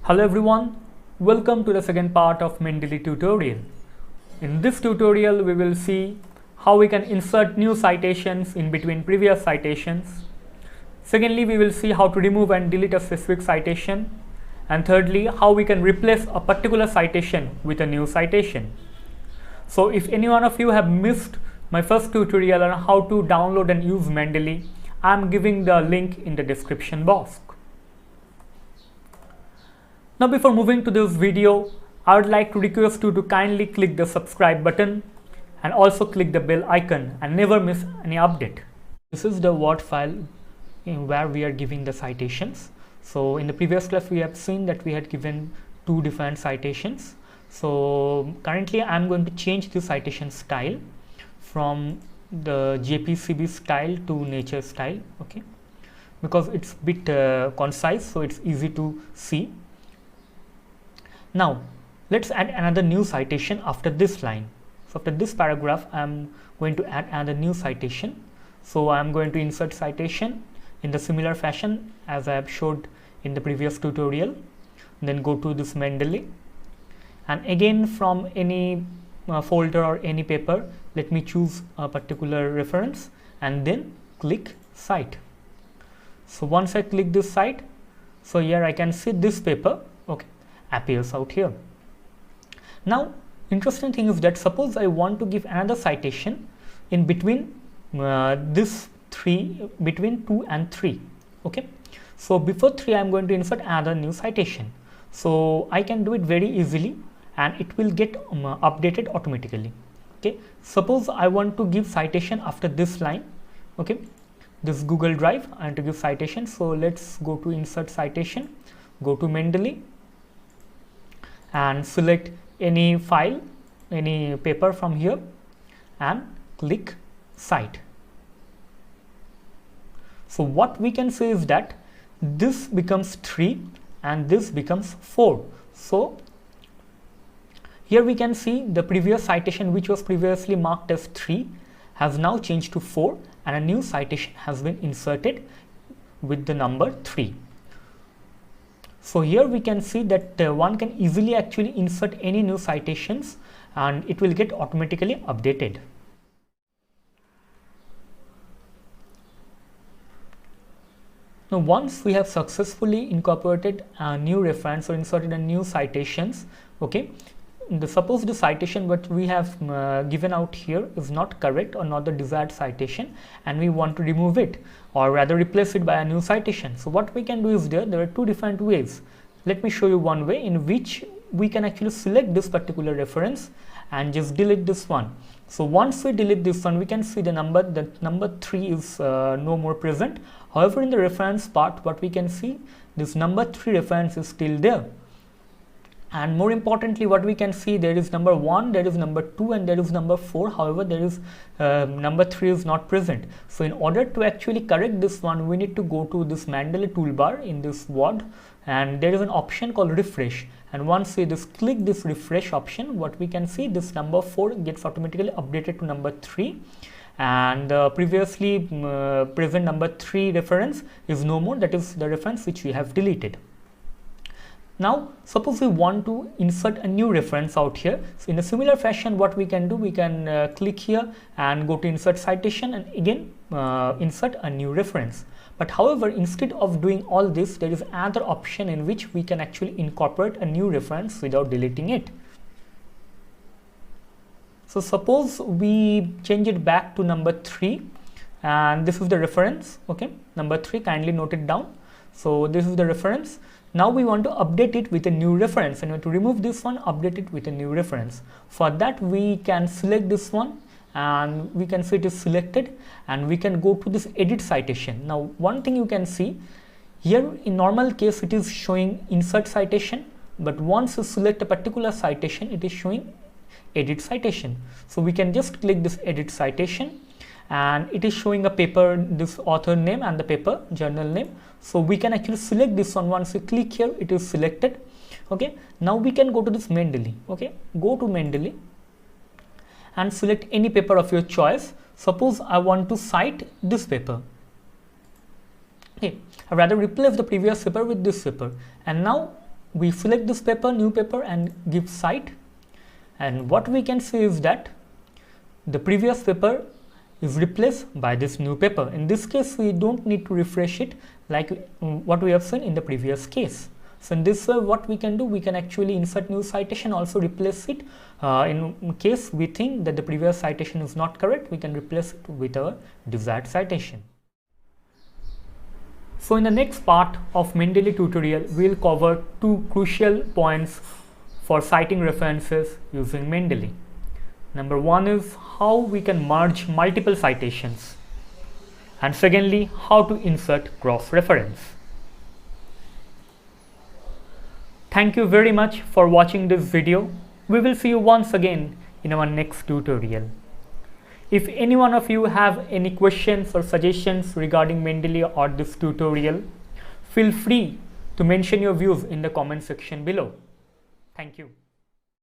Hello everyone, welcome to the second part of Mendeley tutorial. In this tutorial we will see how we can insert new citations in between previous citations. Secondly, we will see how to remove and delete a specific citation, and thirdly how we can replace a particular citation with a new citation. So if any one of you have missed my first tutorial on how to download and use Mendeley, I am giving the link in the description box. Now before moving to this video, I would like to request you to kindly click the subscribe button and also click the bell icon and never miss any update. This is the Word file where we are giving the citations. So in the previous class we have seen that we had given two different citations. So currently I am going to change the citation style from the JPCB style to nature style, okay, because it's a bit concise, so it's easy to see. Now let's add another new citation after this line. So after this paragraph I am going to add another new citation. So I am going to insert citation in the similar fashion as I have showed in the previous tutorial. Then go to this Mendeley, and again from any folder or any paper, let me choose a particular reference and then click cite. So once I click this cite, so here I can see this paper, okay, appears out here. Now interesting thing is that suppose I want to give another citation in between between 2 and 3, okay. So before 3 I am going to insert another new citation. So I can do it very easily and it will get updated automatically, okay. Suppose I want to give citation after this line, okay, this Google Drive, I want to give citation. So let's go to insert citation, go to Mendeley and select any file, any paper from here and click cite. So what we can say is that this becomes 3 and this becomes 4. So here we can see the previous citation, which was previously marked as 3, has now changed to 4 and a new citation has been inserted with the number 3. So here we can see that one can easily actually insert any new citations and it will get automatically updated. Now once we have successfully incorporated a new reference or inserted a new citations, okay, suppose the citation what we have given out here is not correct or not the desired citation and we want to remove it or rather replace it by a new citation. So what we can do is there are two different ways. Let me show you one way in which we can actually select this particular reference and just delete this one. So once we delete this one, we can see the number 3 is no more present. However, in the reference part, what we can see, this number 3 reference is still there. And more importantly, what we can see, there is number 1, there is number 2 and there is number 4. However, there is number 3 is not present. So in order to actually correct this one, we need to go to this Mendeley toolbar in this Word, and there is an option called refresh. And once we click this refresh option, what we can see, this number 4 gets automatically updated to number 3 and previously present number 3 reference is no more, that is the reference which we have deleted. Now suppose we want to insert a new reference out here. So in a similar fashion, what we can do, we can click here and go to insert citation and again insert a new reference. But however, instead of doing all this, there is another option in which we can actually incorporate a new reference without deleting it. So suppose we change it back to number 3 and this is the reference, okay, number 3, kindly note it down. So this is the reference. Now we want to update it with a new reference and to remove this one, update it with a new reference. For that we can select this one and we can see it is selected and we can go to this edit citation. Now one thing you can see here, in normal case it is showing insert citation, but once you select a particular citation, it is showing edit citation. So we can just click this edit citation and it is showing a paper, this author name and the paper journal name. So we can actually select this one. Once you click here, it is selected, okay. Now we can go to this Mendeley, okay, go to Mendeley and select any paper of your choice. Suppose I want to cite this paper, okay, I rather replace the previous paper with this paper, and now we select this paper, new paper, and give cite, and what we can see is that the previous paper is replaced by this new paper. In this case, we don't need to refresh it like what we have seen in the previous case. So in this way, what we can do, we can actually insert new citation, also replace it. In case we think that the previous citation is not correct, we can replace it with our desired citation. So in the next part of Mendeley tutorial, we will cover two crucial points for citing references using Mendeley. Number one is how we can merge multiple citations, and secondly, how to insert cross-reference. Thank you very much for watching this video. We will see you once again in our next tutorial. If any one of you have any questions or suggestions regarding Mendeley or this tutorial, feel free to mention your views in the comment section below. Thank you.